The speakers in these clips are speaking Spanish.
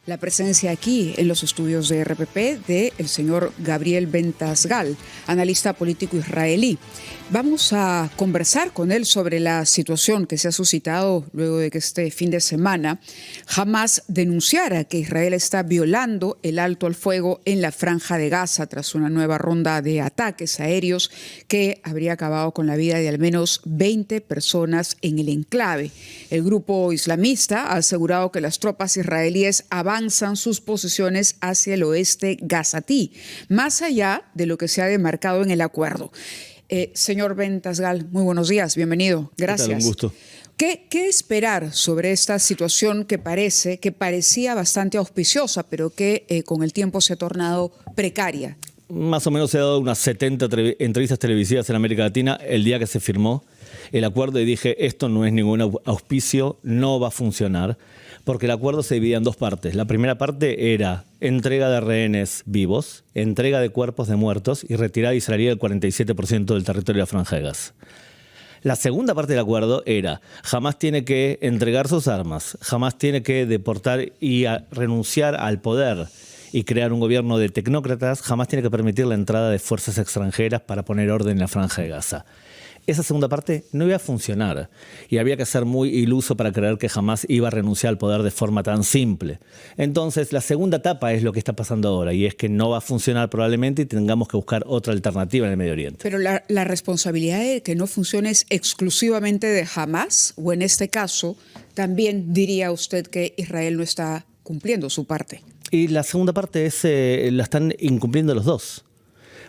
La presencia aquí en los estudios de RPP del señor Gabriel Bentasgal, analista político israelí. Vamos a conversar con él sobre la situación que se ha suscitado luego de que este fin de semana Hamás denunciara que Israel está violando el alto al fuego en la Franja de Gaza tras una nueva ronda de ataques aéreos que habría acabado con la vida de al menos 20 personas en el enclave. El grupo islamista ha asegurado que las tropas israelíes avanzan sus posiciones hacia el oeste gazatí, más allá de lo que se ha demarcado en el acuerdo. Señor Bentasgal, muy buenos días, bienvenido. Gracias. ¿Qué tal? Un gusto. ¿Qué esperar sobre esta situación que parecía bastante auspiciosa, pero que con el tiempo se ha tornado precaria? Más o menos se ha dado unas 70 entrevistas televisivas en América Latina el día que se firmó el acuerdo y dije, esto no es ningún auspicio, no va a funcionar, porque el acuerdo se dividía en dos partes. La primera parte era entrega de rehenes vivos, entrega de cuerpos de muertos y retirada israelí del 47% del territorio de la Franja de Gaza. La segunda parte del acuerdo era, Hamás tiene que entregar sus armas, Hamás tiene que deportar y renunciar al poder y crear un gobierno de tecnócratas, Hamás tiene que permitir la entrada de fuerzas extranjeras para poner orden en la Franja de Gaza. Esa segunda parte no iba a funcionar y había que ser muy iluso para creer que Hamás iba a renunciar al poder de forma tan simple. Entonces, la segunda etapa es lo que está pasando ahora y es que no va a funcionar probablemente y tengamos que buscar otra alternativa en el Medio Oriente. Pero la responsabilidad de que no funcione es exclusivamente de Hamás, o en este caso, también diría usted que Israel no está cumpliendo su parte. Y la segunda parte es la están incumpliendo los dos.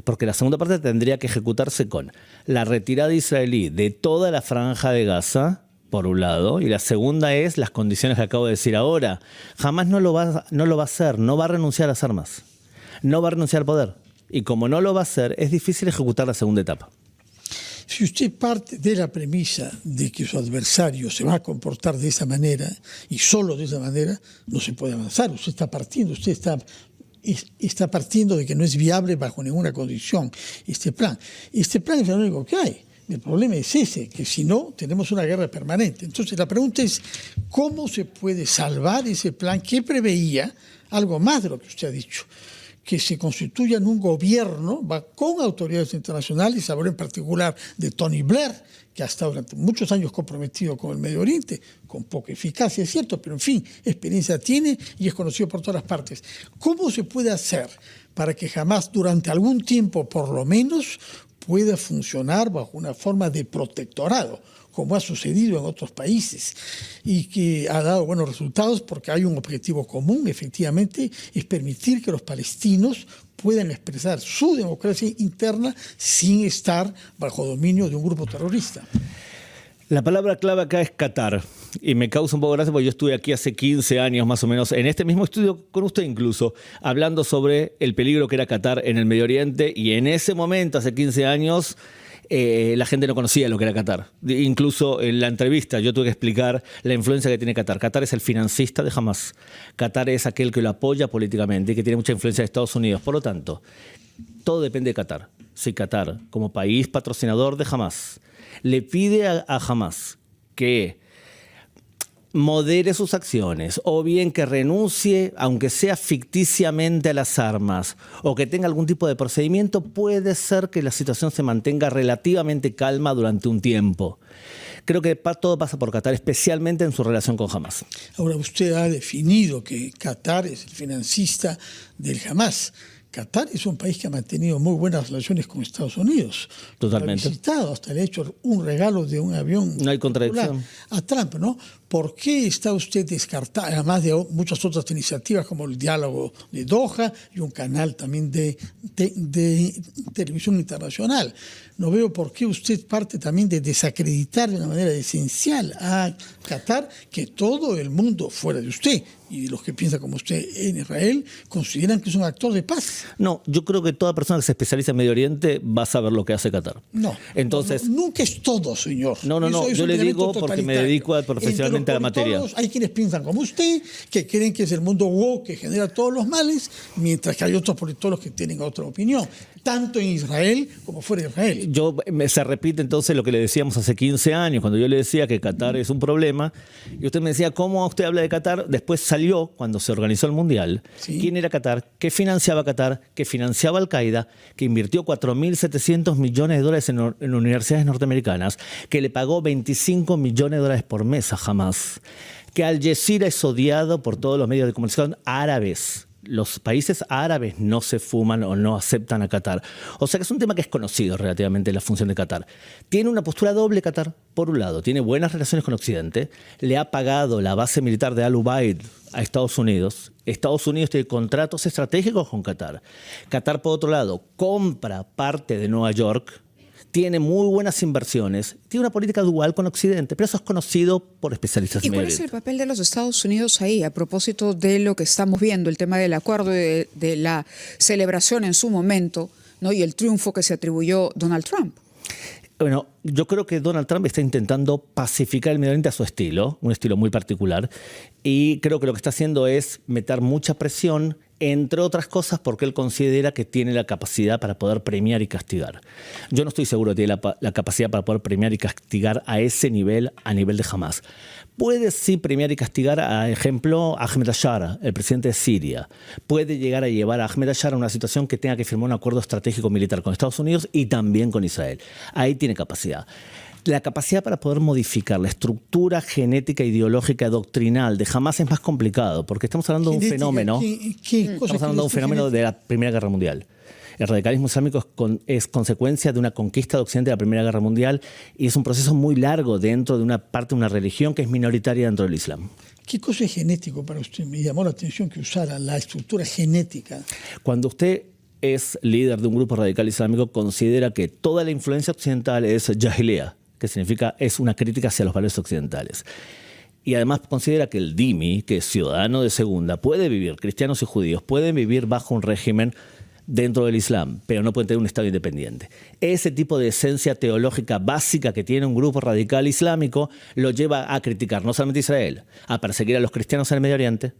Porque la segunda parte tendría que ejecutarse con la retirada israelí de toda la Franja de Gaza, por un lado, y la segunda es las condiciones que acabo de decir ahora. Jamás no lo va a hacer, no va a renunciar a las armas, no va a renunciar al poder. Y como no lo va a hacer, es difícil ejecutar la segunda etapa. Si usted parte de la premisa de que su adversario se va a comportar de esa manera, y solo de esa manera, no se puede avanzar. Usted está partiendo de que no es viable bajo ninguna condición este plan. Este plan es lo único que hay. El problema es ese, que si no, tenemos una guerra permanente. Entonces, la pregunta es, ¿cómo se puede salvar ese plan que preveía algo más de lo que usted ha dicho? Que se constituya en un gobierno con autoridades internacionales, hablo en particular de Tony Blair, que ha estado durante muchos años comprometido con el Medio Oriente, con poca eficacia, es cierto, pero en fin, experiencia tiene y es conocido por todas las partes. ¿Cómo se puede hacer para que Hamás durante algún tiempo, por lo menos, pueda funcionar bajo una forma de protectorado, como ha sucedido en otros países, y que ha dado buenos resultados porque hay un objetivo común, efectivamente, es permitir que los palestinos puedan expresar su democracia interna sin estar bajo dominio de un grupo terrorista? La palabra clave acá es Qatar, y me causa un poco de gracia porque yo estuve aquí hace 15 años más o menos, en este mismo estudio con usted incluso, hablando sobre el peligro que era Qatar en el Medio Oriente, y en ese momento, hace 15 años, la gente no conocía lo que era Qatar. Incluso en la entrevista yo tuve que explicar la influencia que tiene Qatar. Qatar es el financista de Hamás. Qatar es aquel que lo apoya políticamente y que tiene mucha influencia de Estados Unidos. Por lo tanto, todo depende de Qatar. Si Qatar, como país patrocinador de Hamás, le pide a Hamás que modere sus acciones, o bien que renuncie, aunque sea ficticiamente, a las armas, o que tenga algún tipo de procedimiento, puede ser que la situación se mantenga relativamente calma durante un tiempo. Creo que todo pasa por Qatar, especialmente en su relación con Hamás. Ahora, usted ha definido que Qatar es el financista del Hamás. Qatar es un país que ha mantenido muy buenas relaciones con Estados Unidos. Totalmente. Lo ha visitado, hasta le ha hecho un regalo de un avión. No hay contradicción. A Trump, ¿no? ¿Por qué está usted descartando, además de muchas otras iniciativas como el diálogo de Doha y un canal también de televisión internacional? No veo por qué usted parte también de desacreditar de una manera esencial a Qatar, que todo el mundo fuera de usted y los que piensan como usted en Israel consideran que es un actor de paz. No, yo creo que toda persona que se especializa en Medio Oriente va a saber lo que hace Qatar. No, entonces, nunca es todo, señor. No, yo le digo porque me dedico profesionalmente a la materia. Hay quienes piensan como usted, que creen que es el mundo woke que genera todos los males, mientras que hay otros politólogos que tienen otra opinión. tanto en Israel como fuera de Israel. Se repite entonces lo que le decíamos hace 15 años, cuando yo le decía que Qatar es un problema, y usted me decía, ¿cómo usted habla de Qatar? Después salió, cuando se organizó el Mundial, Sí. quién era Qatar, qué financiaba Qatar, que financiaba Al-Qaeda, que invirtió $4.700 millones en universidades norteamericanas, que le pagó $25 millones por mes a Hamas, que Al Jazeera es odiado por todos los medios de comunicación árabes. Los países árabes no se fuman o no aceptan a Qatar. O sea que es un tema que es conocido relativamente la función de Qatar. Tiene una postura doble Qatar. Por un lado, tiene buenas relaciones con Occidente. Le ha pagado la base militar de Al Ubaid a Estados Unidos. Estados Unidos tiene contratos estratégicos con Qatar. Qatar, por otro lado, compra parte de Nueva York. Tiene muy buenas inversiones, tiene una política dual con Occidente, pero eso es conocido por especialistas. ¿Y cuál es el papel de los Estados Unidos ahí a propósito de lo que estamos viendo, el tema del acuerdo, de la celebración en su momento, ¿no? Y el triunfo que se atribuyó Donald Trump? Bueno, yo creo que Donald Trump está intentando pacificar el Medio Oriente a su estilo, un estilo muy particular, y creo que lo que está haciendo es meter mucha presión, entre otras cosas porque él considera que tiene la capacidad para poder premiar y castigar. Yo no estoy seguro de que tiene la capacidad para poder premiar y castigar a ese nivel, a nivel de Hamas. Puede sí premiar y castigar, a ejemplo, a Ahmed al-Shara, el presidente de Siria. Puede llegar a llevar a Ahmed al-Shara a una situación que tenga que firmar un acuerdo estratégico militar con Estados Unidos y también con Israel. Ahí tiene capacidad. La capacidad para poder modificar la estructura genética, ideológica, doctrinal de Hamas es más complicado, porque estamos hablando de un fenómeno. Estamos hablando de un fenómeno de la Primera Guerra Mundial. El radicalismo islámico es consecuencia de una conquista de Occidente de la Primera Guerra Mundial y es un proceso muy largo dentro de una parte de una religión que es minoritaria dentro del Islam. ¿Qué cosa es genético para usted? Me llamó la atención que usara la estructura genética. Cuando usted es líder de un grupo radical islámico, considera que toda la influencia occidental es jahiliya, que significa es una crítica hacia los valores occidentales. Y además considera que el dhimmi, que es ciudadano de segunda, puede vivir, cristianos y judíos, pueden vivir bajo un régimen dentro del Islam, pero no pueden tener un Estado independiente. Ese tipo de esencia teológica básica que tiene un grupo radical islámico lo lleva a criticar no solamente a Israel, a perseguir a los cristianos en el Medio Oriente,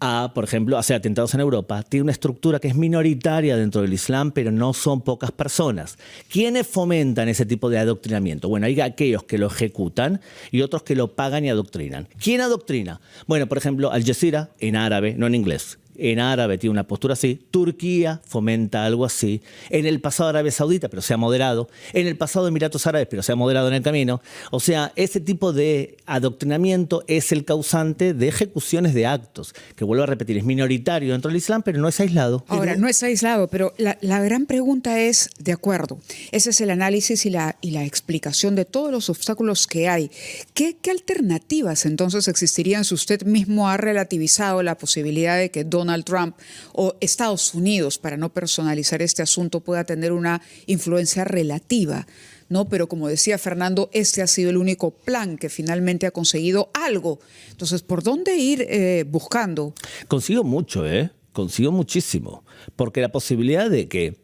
a, por ejemplo, hacer atentados en Europa. Tiene una estructura que es minoritaria dentro del Islam, pero no son pocas personas. ¿Quiénes fomentan ese tipo de adoctrinamiento? Bueno, hay aquellos que lo ejecutan y otros que lo pagan y adoctrinan. ¿Quién adoctrina? Bueno, por ejemplo, Al Jazeera en árabe, no en inglés. En árabe tiene una postura así. Turquía fomenta algo así. En el pasado Arabia Saudita, pero se ha moderado. En el pasado Emiratos Árabes, pero se ha moderado en el camino. O sea, ese tipo de adoctrinamiento es el causante de ejecuciones de actos, que vuelvo a repetir, es minoritario dentro del Islam, pero no es aislado. Ahora, no es aislado, pero la gran pregunta es, de acuerdo, ese es el análisis y la explicación de todos los obstáculos que hay. ¿Qué alternativas entonces existirían si usted mismo ha relativizado la posibilidad de que Donald Trump o Estados Unidos, para no personalizar este asunto, pueda tener una influencia relativa, ¿no? Pero como decía Fernando, este ha sido el único plan que finalmente ha conseguido algo. Entonces, ¿por dónde ir buscando? Consigo mucho, consigo muchísimo, porque la posibilidad de que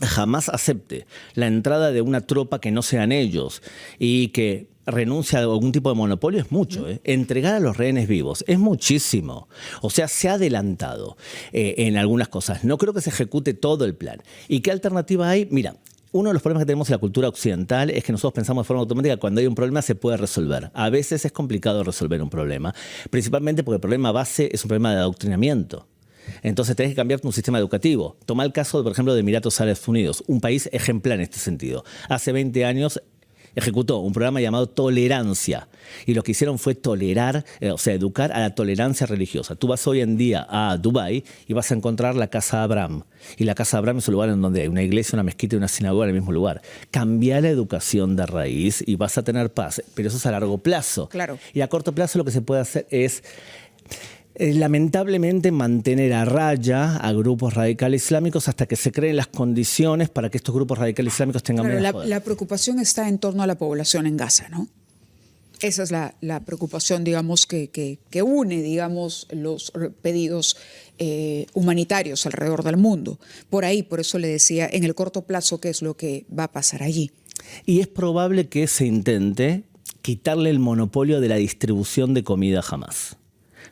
jamás acepte la entrada de una tropa que no sean ellos y que renuncia a algún tipo de monopolio es mucho. Entregar a los rehenes vivos es muchísimo. O sea, se ha adelantado en algunas cosas. No creo que se ejecute todo el plan. ¿Y qué alternativa hay? Mira, uno de los problemas que tenemos en la cultura occidental es que nosotros pensamos de forma automática que cuando hay un problema se puede resolver. A veces es complicado resolver un problema, principalmente porque el problema base es un problema de adoctrinamiento. Entonces tenés que cambiar un sistema educativo. Toma el caso, por ejemplo, de Emiratos Árabes Unidos, un país ejemplar en este sentido. Hace 20 años ejecutó un programa llamado Tolerancia. Y lo que hicieron fue tolerar, o sea, educar a la tolerancia religiosa. Tú vas hoy en día a Dubái y vas a encontrar la Casa Abraham. Y la Casa Abraham es un lugar en donde hay una iglesia, una mezquita y una sinagoga en el mismo lugar. Cambia la educación de raíz y vas a tener paz. Pero eso es a largo plazo. Claro. Y a corto plazo lo que se puede hacer es lamentablemente mantener a raya a grupos radicales islámicos hasta que se creen las condiciones para que estos grupos radicales islámicos tengan menos poder. La preocupación está en torno a la población en Gaza, ¿no? Esa es la preocupación, digamos, que une, digamos, los pedidos humanitarios alrededor del mundo. Por ahí, por eso le decía, en el corto plazo, ¿qué es lo que va a pasar allí? Y es probable que se intente quitarle el monopolio de la distribución de comida a Hamas.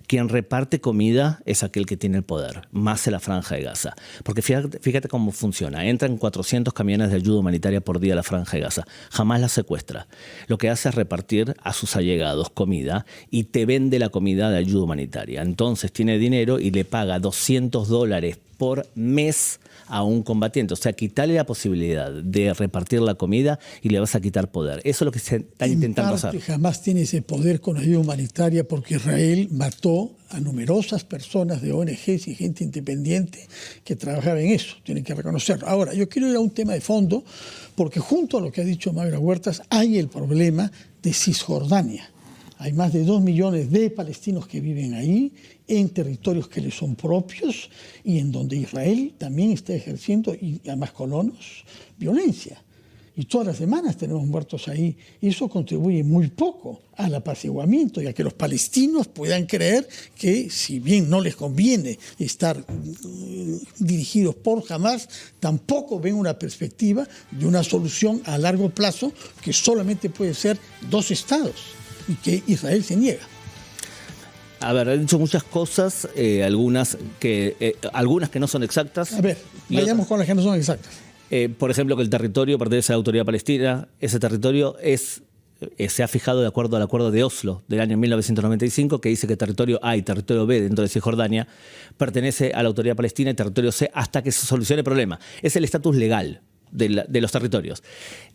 Quien reparte comida es aquel que tiene el poder, más en la Franja de Gaza. Porque fíjate cómo funciona. Entran 400 camiones de ayuda humanitaria por día a la Franja de Gaza. Jamás la secuestra. Lo que hace es repartir a sus allegados comida y te vende la comida de ayuda humanitaria. Entonces tiene dinero y le paga $200 por mes a un combatiente. O sea, quitarle la posibilidad de repartir la comida y le vas a quitar poder. Eso es lo que se está intentando hacer. Jamás tiene ese poder con ayuda humanitaria porque Israel mató a numerosas personas de ONGs y gente independiente que trabajaba en eso. Tienen que reconocerlo. Ahora, yo quiero ir a un tema de fondo porque junto a lo que ha dicho Mayra Huertas hay el problema de Cisjordania. Hay más de 2 millones de palestinos que viven ahí, en territorios que les son propios y en donde Israel también está ejerciendo, y además colonos, violencia. Y todas las semanas tenemos muertos ahí. Y eso contribuye muy poco al apaciguamiento y a que los palestinos puedan creer que, si bien no les conviene estar dirigidos por Hamas, tampoco ven una perspectiva de una solución a largo plazo que solamente puede ser 2 estados y que Israel se niega. A ver, he dicho muchas cosas, algunas que no son exactas. A ver, vayamos con las que no son exactas. Por ejemplo, que el territorio pertenece a la Autoridad Palestina. Ese territorio se ha fijado de acuerdo al Acuerdo de Oslo del año 1995, que dice que territorio A y territorio B dentro de Cisjordania pertenece a la Autoridad Palestina y territorio C hasta que se solucione el problema. Es el estatus legal de los territorios.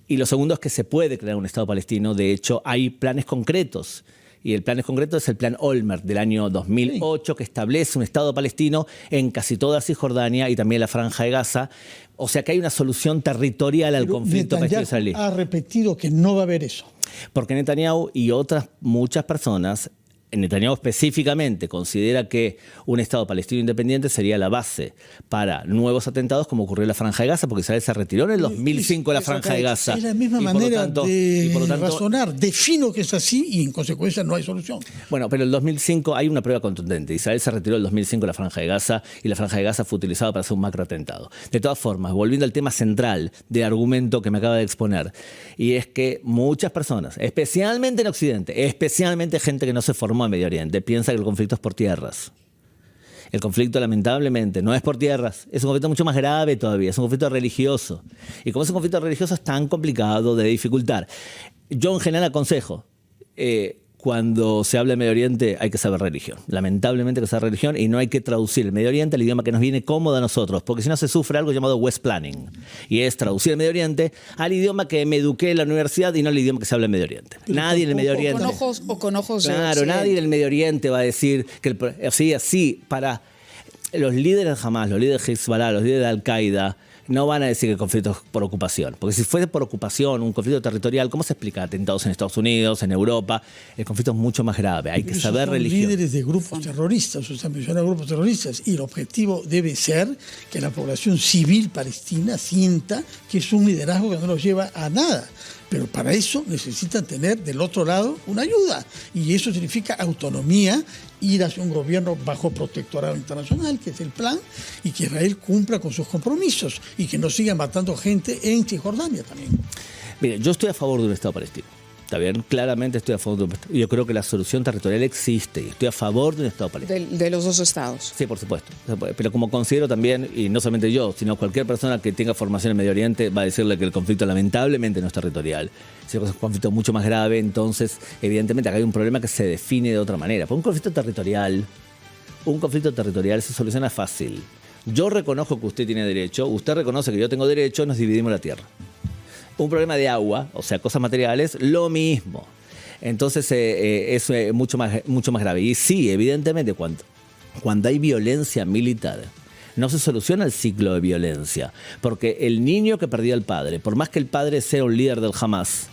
Y lo segundo es que se puede crear un Estado palestino. De hecho, hay planes concretos. Y el plan concreto es el plan Olmert del año 2008, que establece un Estado palestino en casi toda Cisjordania y también la Franja de Gaza. O sea que hay una solución territorial al conflicto palestino-israelí. Ha repetido que no va a haber eso. Porque Netanyahu y otras muchas personas, Netanyahu específicamente, considera que un Estado palestino independiente sería la base para nuevos atentados como ocurrió en la Franja de Gaza, porque Israel se retiró en el 2005 de la Franja de Gaza. Es la misma manera de razonar. Defino que es así y en consecuencia no hay solución. Bueno, pero en el 2005 hay una prueba contundente. Israel se retiró en el 2005 de la Franja de Gaza y la Franja de Gaza fue utilizada para hacer un macroatentado. De todas formas, volviendo al tema central del argumento que me acaba de exponer, y es que muchas personas, especialmente en Occidente, especialmente gente que no se formó en Medio Oriente, piensa que el conflicto es por tierras. El conflicto, lamentablemente, no es por tierras. Es un conflicto mucho más grave todavía. Es un conflicto religioso. Y como es un conflicto religioso, es tan complicado de dificultar. Yo, en general, aconsejo, cuando se habla de Medio Oriente, hay que saber religión. Lamentablemente hay que saber religión y no hay que traducir el Medio Oriente al idioma que nos viene cómodo a nosotros, porque si no se sufre algo llamado West Planning. Y es traducir el Medio Oriente al idioma que me eduqué en la universidad y no al idioma que se habla en Medio Oriente. Pero nadie en el Medio Oriente... Con ojos Claro, nadie del Medio Oriente va a decir que así para los líderes de Hamas, los líderes de Hezbollah, los líderes de Al-Qaeda, no van a decir que el conflicto es por ocupación. Porque si fuese por ocupación, un conflicto territorial, ¿cómo se explica atentados en Estados Unidos, en Europa? El conflicto es mucho más grave. Hay que saber religión. Líderes de grupos terroristas, usted menciona grupos terroristas, y el objetivo debe ser que la población civil palestina sienta que es un liderazgo que no los lleva a nada. Pero para eso necesitan tener del otro lado una ayuda. Y eso significa autonomía, ir hacia un gobierno bajo protectorado internacional, que es el plan, y que Israel cumpla con sus compromisos y que no siga matando gente en Cisjordania también. Mire, yo estoy a favor de un Estado palestino. Está bien, claramente estoy a favor de un Estado. Yo creo que la solución territorial existe y estoy a favor de un Estado palestino. De los 2 estados. Sí, por supuesto. Pero como considero también, y no solamente yo, sino cualquier persona que tenga formación en Medio Oriente va a decirle que el conflicto lamentablemente no es territorial. Si es un conflicto mucho más grave, entonces evidentemente acá hay un problema que se define de otra manera. Porque un conflicto territorial se soluciona fácil. Yo reconozco que usted tiene derecho, usted reconoce que yo tengo derecho, nos dividimos la tierra. Un problema de agua, o sea, cosas materiales, lo mismo. Entonces es mucho más grave. Y sí, evidentemente, cuando hay violencia militar, no se soluciona el ciclo de violencia. Porque el niño que perdió al padre, por más que el padre sea un líder del Hamas,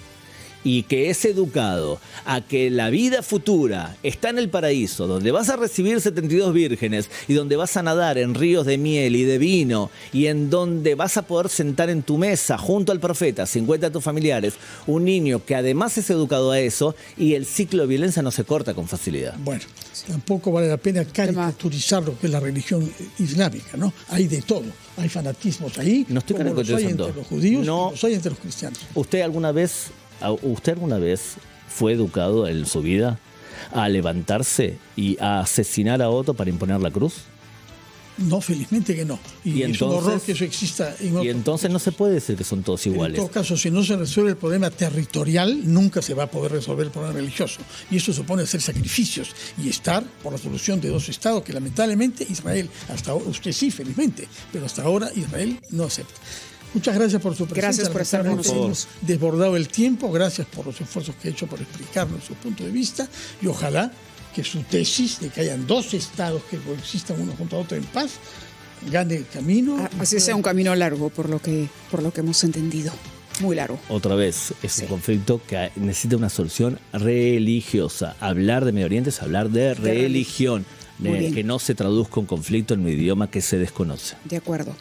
y que es educado a que la vida futura está en el paraíso, donde vas a recibir 72 vírgenes y donde vas a nadar en ríos de miel y de vino y en donde vas a poder sentar en tu mesa junto al profeta, 50 de tus familiares, un niño que además es educado a eso y el ciclo de violencia no se corta con facilidad. Bueno, tampoco vale la pena caricaturizar lo que es la religión islámica, ¿no? Hay de todo. Hay fanatismos ahí, no estoy como los hay entre los judíos, no, los hay entre los cristianos. ¿Usted alguna vez fue educado en su vida a levantarse y a asesinar a otro para imponer la cruz? No, felizmente que no. Y es un horror que eso exista en otros. Y entonces no se puede decir que son todos iguales. En todo caso, si no se resuelve el problema territorial, nunca se va a poder resolver el problema religioso. Y eso supone hacer sacrificios y estar por la solución de dos estados que lamentablemente Israel, hasta ahora, usted sí, felizmente, pero hasta ahora Israel no acepta. Muchas gracias por su presencia. Gracias por estar con nosotros. Hemos desbordado el tiempo. Gracias por los esfuerzos que ha hecho por explicarnos su punto de vista. Y ojalá que su tesis de que hayan dos estados que coexistan uno junto a otro en paz gane el camino. Así sea un camino largo, por lo que hemos entendido. Muy largo. Otra vez, es un conflicto que necesita una solución religiosa. Hablar de Medio Oriente es hablar de religión. Que no se traduzca un conflicto en un idioma que se desconoce. De acuerdo.